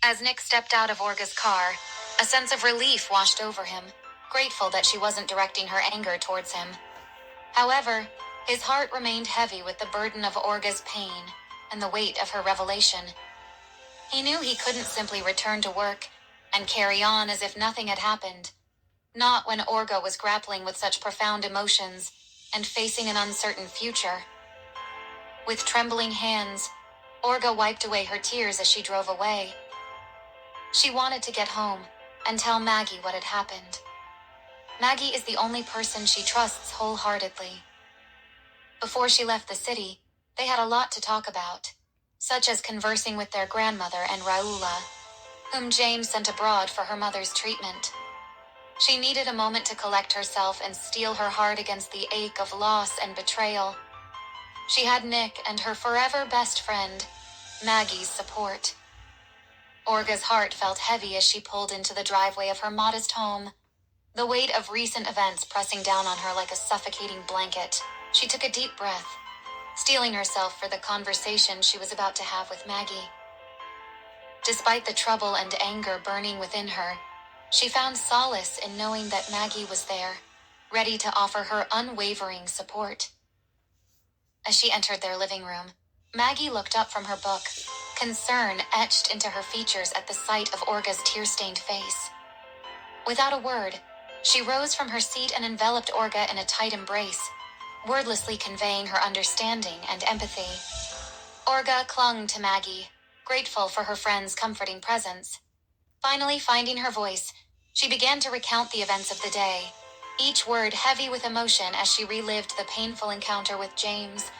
As Nick stepped out of Olga's car, a sense of relief washed over him, grateful that she wasn't directing her anger towards him. However, his heart remained heavy with the burden of Olga's pain and the weight of her revelation. He knew he couldn't simply return to work and carry on as if nothing had happened, not when Olga was grappling with such profound emotions and facing an uncertain future. With trembling hands, Olga wiped away her tears as she drove away. She wanted to get home and tell Maggie what had happened. Maggie is the only person she trusts wholeheartedly. Before she left the city, they had a lot to talk about, such as conversing with their grandmother and Raula, whom James sent abroad for her mother's treatment. She needed a moment to collect herself and steel her heart against the ache of loss and betrayal. She had Nick and her forever best friend, Maggie's support. Olga's heart felt heavy as she pulled into the driveway of her modest home, the weight of recent events pressing down on her like a suffocating blanket. She took a deep breath, steeling herself for the conversation she was about to have with Maggie. Despite the trouble and anger burning within her, she found solace in knowing that Maggie was there, ready to offer her unwavering support. As she entered their living room, Maggie looked up from her book, concern etched into her features at the sight of Olga's tear-stained face. Without a word, she rose from her seat and enveloped Olga in a tight embrace, wordlessly conveying her understanding and empathy. Olga clung to Maggie, grateful for her friend's comforting presence. Finally finding her voice, she began to recount the events of the day, each word heavy with emotion as she relived the painful encounter with James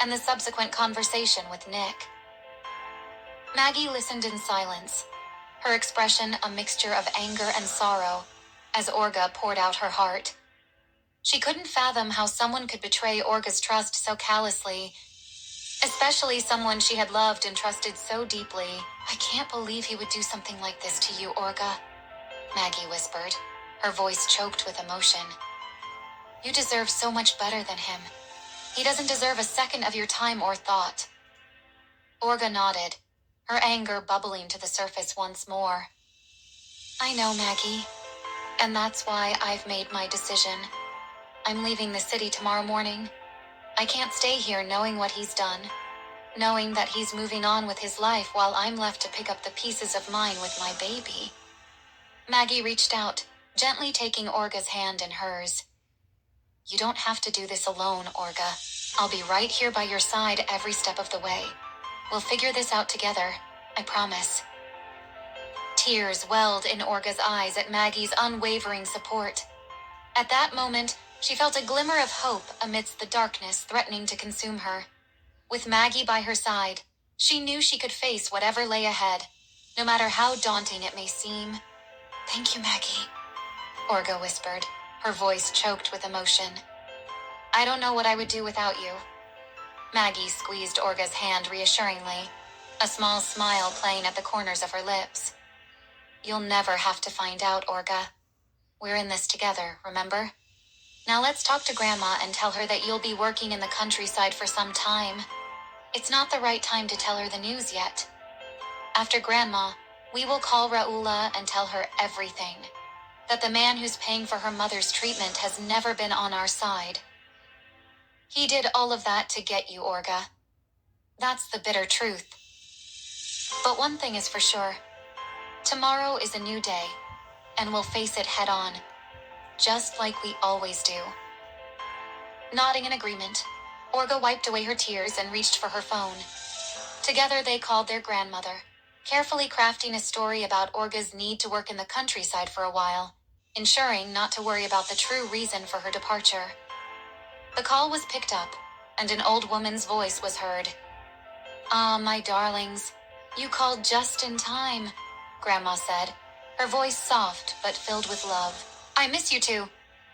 and the subsequent conversation with Nick. Maggie listened in silence, her expression a mixture of anger and sorrow, as Olga poured out her heart. She couldn't fathom how someone could betray Olga's trust so callously, especially someone she had loved and trusted so deeply. "I can't believe he would do something like this to you, Olga," Maggie whispered, her voice choked with emotion. "You deserve so much better than him. He doesn't deserve a second of your time or thought." Olga nodded, her anger bubbling to the surface once more. "I know, Maggie, and that's why I've made my decision. I'm leaving the city tomorrow morning. I can't stay here knowing what he's done, knowing that he's moving on with his life while I'm left to pick up the pieces of mine with my baby." Maggie reached out, gently taking Olga's hand in hers. "You don't have to do this alone, Olga. I'll be right here by your side every step of the way. We'll figure this out together, I promise." Tears welled in Olga's eyes at Maggie's unwavering support. At that moment, she felt a glimmer of hope amidst the darkness threatening to consume her. With Maggie by her side, she knew she could face whatever lay ahead, no matter how daunting it may seem. "Thank you, Maggie," Olga whispered, her voice choked with emotion. "I don't know what I would do without you." Maggie squeezed Olga's hand reassuringly, a small smile playing at the corners of her lips. "You'll never have to find out, Olga. We're in this together, remember? Now let's talk to Grandma and tell her that you'll be working in the countryside for some time. It's not the right time to tell her the news yet. After Grandma, we will call Raula and tell her everything. That the man who's paying for her mother's treatment has never been on our side. He did all of that to get you, Olga. That's the bitter truth. But one thing is for sure. Tomorrow is a new day, and we'll face it head on, just like we always do." Nodding in agreement, Olga wiped away her tears and reached for her phone. Together they called their grandmother, carefully crafting a story about Olga's need to work in the countryside for a while, ensuring not to worry about the true reason for her departure. The call was picked up, and an old woman's voice was heard. "Ah, my darlings, you called just in time," Grandma said, her voice soft but filled with love. "I miss you two.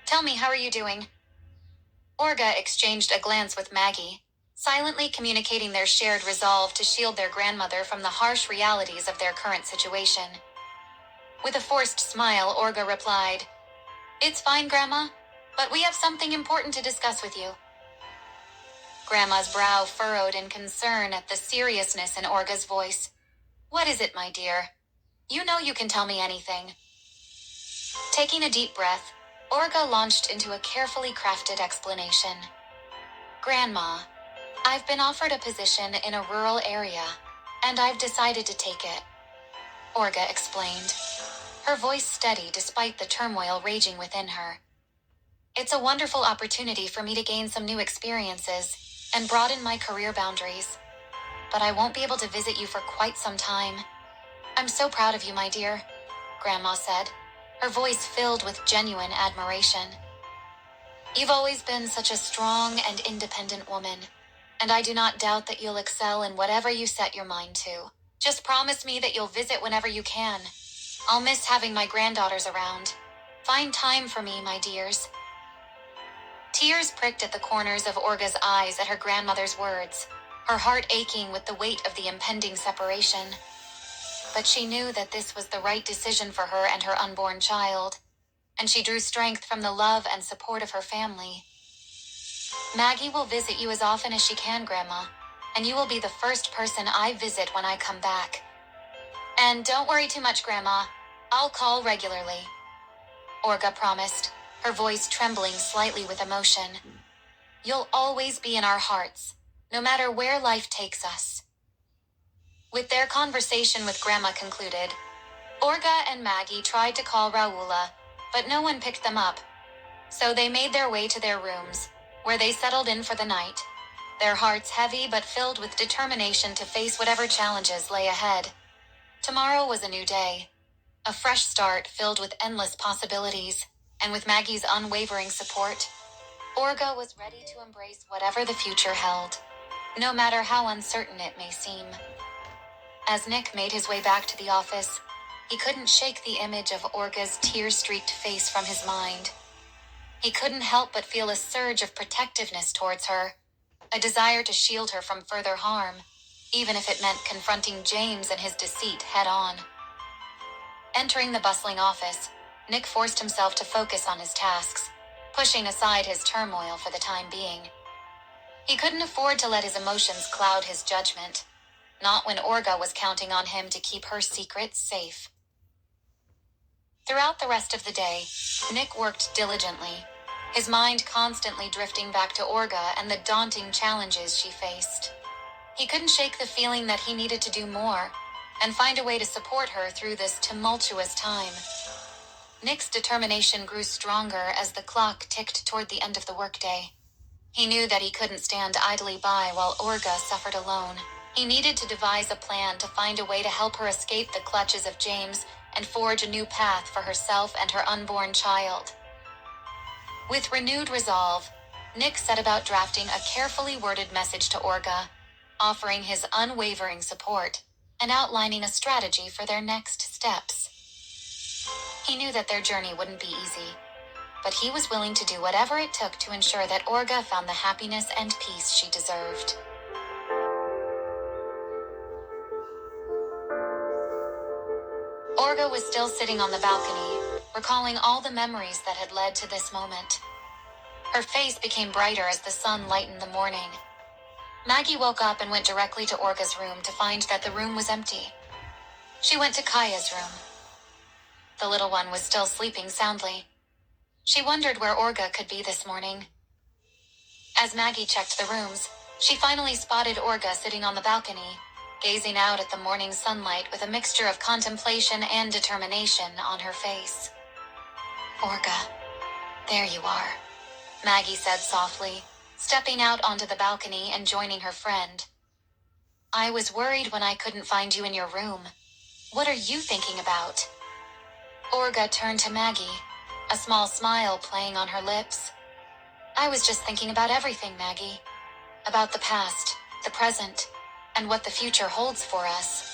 Tell me, how are you doing?" Olga exchanged a glance with Maggie, silently communicating their shared resolve to shield their grandmother from the harsh realities of their current situation. With a forced smile, Olga replied, "It's fine, Grandma, but we have something important to discuss with you." Grandma's brow furrowed in concern at the seriousness in Olga's voice. "What is it, my dear?" You know you can tell me anything. Taking a deep breath, Orga launched into a carefully crafted explanation. Grandma, I've been offered a position in a rural area, and I've decided to take it, Orga explained, her voice steady despite the turmoil raging within her. It's a wonderful opportunity for me to gain some new experiences and broaden my career boundaries, but I won't be able to visit you for quite some time. I'm so proud of you, my dear, Grandma said, her voice filled with genuine admiration. You've always been such a strong and independent woman, and I do not doubt that you'll excel in whatever you set your mind to. Just promise me that you'll visit whenever you can. I'll miss having my granddaughters around. Find time for me, my dears. Tears pricked at the corners of Orga's eyes at her grandmother's words, her heart aching with the weight of the impending separation. But she knew that this was the right decision for her and her unborn child, and she drew strength from the love and support of her family. Maggie will visit you as often as she can, Grandma, and you will be the first person I visit when I come back. And don't worry too much, Grandma. I'll call regularly, Orga promised, her voice trembling slightly with emotion. You'll always be in our hearts, no matter where life takes us. With their conversation with Grandma concluded, Orga and Maggie tried to call Raula, but no one picked them up. So they made their way to their rooms, where they settled in for the night, their hearts heavy but filled with determination to face whatever challenges lay ahead. Tomorrow was a new day, a fresh start filled with endless possibilities, and with Maggie's unwavering support, Orga was ready to embrace whatever the future held, no matter how uncertain it may seem. As Nick made his way back to the office, he couldn't shake the image of Orga's tear-streaked face from his mind. He couldn't help but feel a surge of protectiveness towards her, a desire to shield her from further harm, even if it meant confronting James and his deceit head-on. Entering the bustling office, Nick forced himself to focus on his tasks, pushing aside his turmoil for the time being. He couldn't afford to let his emotions cloud his judgment, not when Orga was counting on him to keep her secret safe. Throughout the rest of the day, Nick worked diligently, his mind constantly drifting back to Orga and the daunting challenges she faced. He couldn't shake the feeling that he needed to do more and find a way to support her through this tumultuous time. Nick's determination grew stronger as the clock ticked toward the end of the workday. He knew that he couldn't stand idly by while Orga suffered alone. He needed to devise a plan to find a way to help her escape the clutches of James and forge a new path for herself and her unborn child. With renewed resolve, Nick set about drafting a carefully worded message to Orga, offering his unwavering support and outlining a strategy for their next steps. He knew that their journey wouldn't be easy, but he was willing to do whatever it took to ensure that Orga found the happiness and peace she deserved. Orga was still sitting on the balcony, recalling all the memories that had led to this moment. Her face became brighter as the sun lightened the morning. Maggie woke up and went directly to Orga's room to find that the room was empty. She went to Kaya's room. The little one was still sleeping soundly. She wondered where Orga could be this morning. As Maggie checked the rooms, she finally spotted Orga sitting on the balcony, gazing out at the morning sunlight with a mixture of contemplation and determination on her face. Orga, there you are, Maggie said softly, stepping out onto the balcony and joining her friend. I was worried when I couldn't find you in your room. What are you thinking about? Orga turned to Maggie, a small smile playing on her lips. I was just thinking about everything, Maggie. About the past, the present, and what the future holds for us.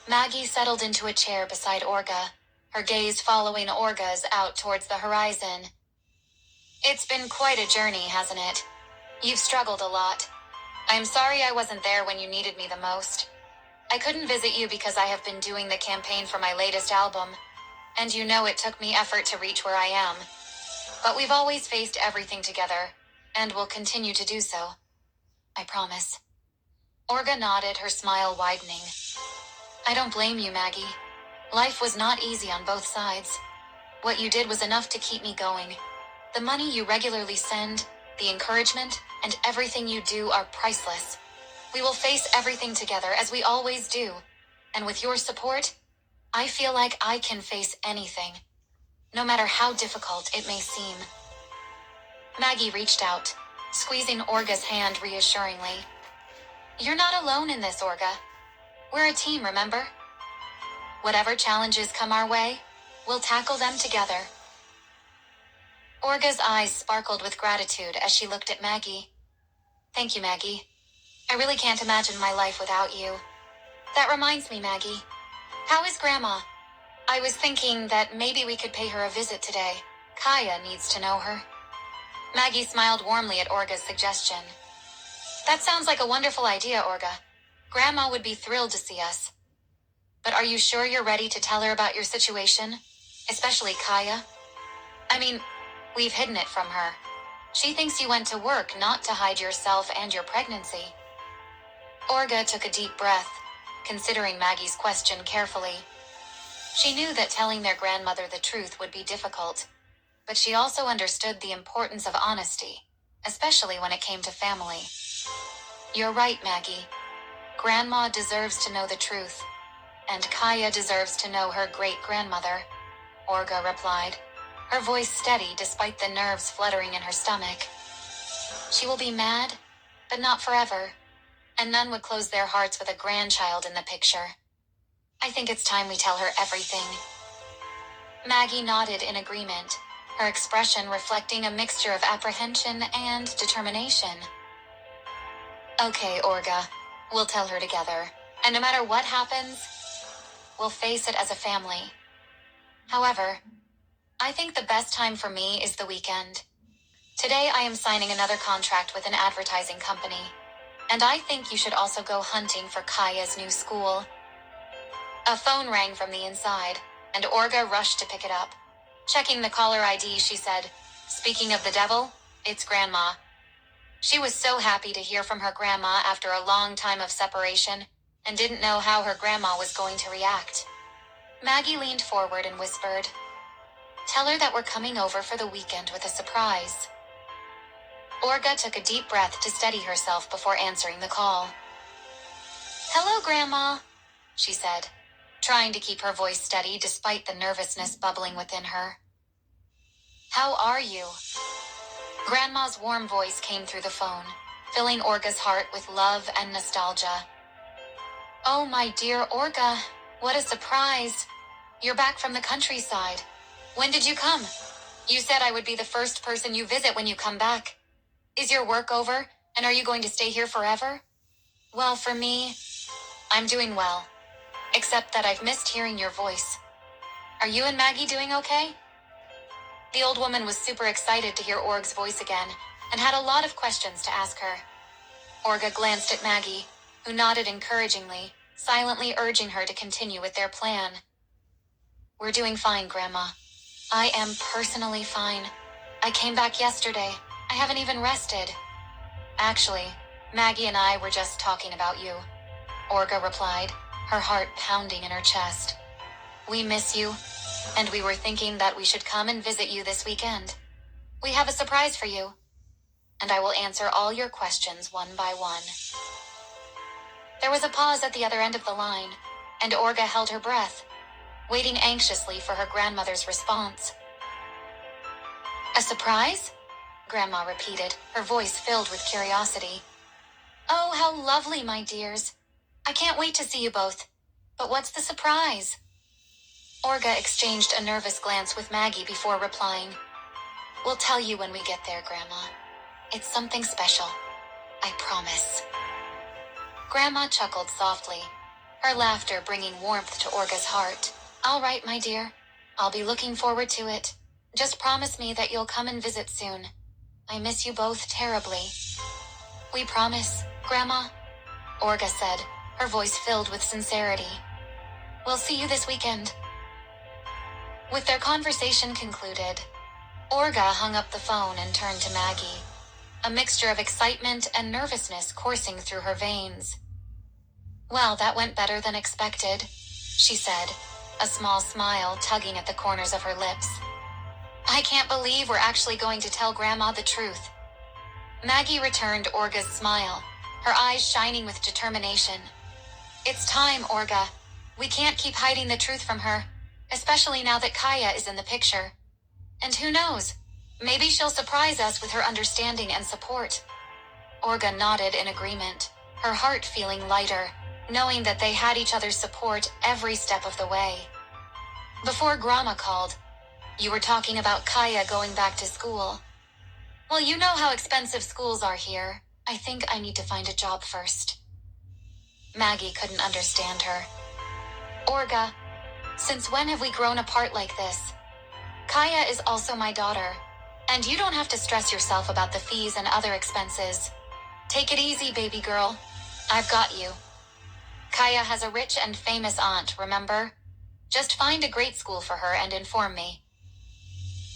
Maggie settled into a chair beside Orga, her gaze following Orga's out towards the horizon. It's been quite a journey, hasn't it? You've struggled a lot. I'm sorry I wasn't there when you needed me the most. I couldn't visit you because I have been doing the campaign for my latest album, and you know it took me effort to reach where I am. But we've always faced everything together, and will continue to do so. I promise. Orga nodded, her smile widening. I don't blame you, Maggie. Life was not easy on both sides. What you did was enough to keep me going. The money you regularly send, the encouragement, and everything you do are priceless. We will face everything together as we always do. And with your support, I feel like I can face anything, no matter how difficult it may seem. Maggie reached out, squeezing Orga's hand reassuringly. You're not alone in this, Orga. We're a team, remember? Whatever challenges come our way, we'll tackle them together. Orga's eyes sparkled with gratitude as she looked at Maggie. Thank you, Maggie. I really can't imagine my life without you. That reminds me, Maggie. How is Grandma? I was thinking that maybe we could pay her a visit today. Kaya needs to know her. Maggie smiled warmly at Orga's suggestion. That sounds like a wonderful idea, Orga. Grandma would be thrilled to see us. But are you sure you're ready to tell her about your situation? Especially Kaya? I mean, we've hidden it from her. She thinks you went to work not to hide yourself and your pregnancy. Orga took a deep breath, considering Maggie's question carefully. She knew that telling their grandmother the truth would be difficult, but she also understood the importance of honesty, especially when it came to family. You're right, Maggie. Grandma deserves to know the truth, and Kaya deserves to know her great-grandmother, Orga replied, her voice steady despite the nerves fluttering in her stomach. She will be mad, but not forever, and none would close their hearts with a grandchild in the picture. I think it's time we tell her everything. Maggie nodded in agreement, her expression reflecting a mixture of apprehension and determination. Okay, Orga, we'll tell her together, and no matter what happens, we'll face it as a family. However, I think the best time for me is the weekend. Today I am signing another contract with an advertising company, and I think you should also go hunting for Kaya's new school. A phone rang from the inside, and Orga rushed to pick it up. Checking the caller ID, she said, "Speaking of the devil, it's Grandma." She was so happy to hear from her grandma after a long time of separation, and didn't know how her grandma was going to react. Maggie leaned forward and whispered, "Tell her that we're coming over for the weekend with a surprise." Orga took a deep breath to steady herself before answering the call. "Hello, Grandma," she said, trying to keep her voice steady despite the nervousness bubbling within her. "How are you?" Grandma's warm voice came through the phone, filling Orga's heart with love and nostalgia. "Oh, my dear Orga, what a surprise. You're back from the countryside. When did you come? You said I would be the first person you visit when you come back. Is your work over, and are you going to stay here forever?" "Well, for me, I'm doing well, except that I've missed hearing your voice. Are you and Maggie doing okay?" The old woman was super excited to hear Org's voice again, and had a lot of questions to ask her. Orga glanced at Maggie, who nodded encouragingly, silently urging her to continue with their plan. "We're doing fine, Grandma. I am personally fine. I came back yesterday. I haven't even rested." "Actually, Maggie and I were just talking about you," Orga replied, her heart pounding in her chest. "We miss you, and we were thinking that we should come and visit you this weekend. We have a surprise for you, and I will answer all your questions one by one." There was a pause at the other end of the line, and Orga held her breath, waiting anxiously for her grandmother's response. "A surprise?" Grandma repeated, her voice filled with curiosity. "Oh, how lovely, my dears. I can't wait to see you both. But what's the surprise?" Orga exchanged a nervous glance with Maggie before replying, "We'll tell you when we get there, Grandma. It's something special. I promise." Grandma chuckled softly, her laughter bringing warmth to Orga's heart. "All right, my dear. I'll be looking forward to it. Just promise me that you'll come and visit soon. I miss you both terribly." "We promise, Grandma," Orga said, her voice filled with sincerity. "We'll see you this weekend." With their conversation concluded, Orga hung up the phone and turned to Maggie, a mixture of excitement and nervousness coursing through her veins. "Well, that went better than expected," she said, a small smile tugging at the corners of her lips. I can't believe we're actually going to tell Grandma the truth. Maggie returned Orga's smile, her eyes shining with determination. It's time, Orga. We can't keep hiding the truth from her, especially now that Kaya is in the picture. And who knows, maybe she'll surprise us with her understanding and support. Orga nodded in agreement, her heart feeling lighter, knowing that they had each other's support every step of the way. Before Grandma called, you were talking about Kaya going back to school. Well, you know how expensive schools are here. I think I need to find a job first. Maggie couldn't understand her. Orga, since when have we grown apart like this? Kaya is also my daughter, and you don't have to stress yourself about the fees and other expenses. Take it easy, baby girl. I've got you. Kaya has a rich and famous aunt, remember? Just find a great school for her and inform me.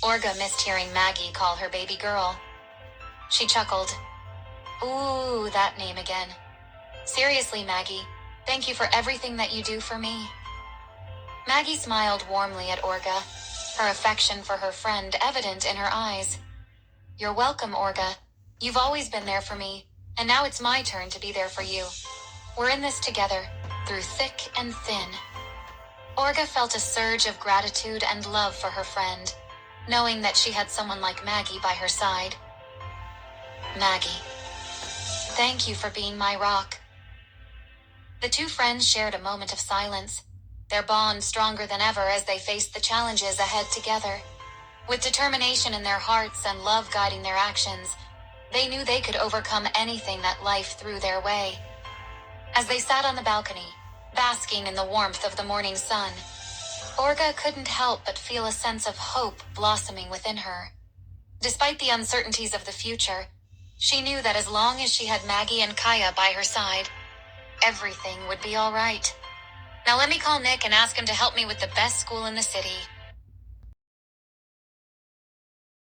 Orga missed hearing Maggie call her baby girl. She chuckled. Ooh, that name again. Seriously, Maggie, thank you for everything that you do for me. Maggie smiled warmly at Orga, her affection for her friend evident in her eyes. You're welcome, Orga. You've always been there for me, and now it's my turn to be there for you. We're in this together, through thick and thin. Orga felt a surge of gratitude and love for her friend, knowing that she had someone like Maggie by her side. Maggie, thank you for being my rock. The two friends shared a moment of silence, their bond stronger than ever as they faced the challenges ahead together. With determination in their hearts and love guiding their actions, they knew they could overcome anything that life threw their way. As they sat on the balcony, basking in the warmth of the morning sun, Orga couldn't help but feel a sense of hope blossoming within her. Despite the uncertainties of the future, she knew that as long as she had Maggie and Kaya by her side, everything would be all right. Now let me call Nick and ask him to help me with the best school in the city.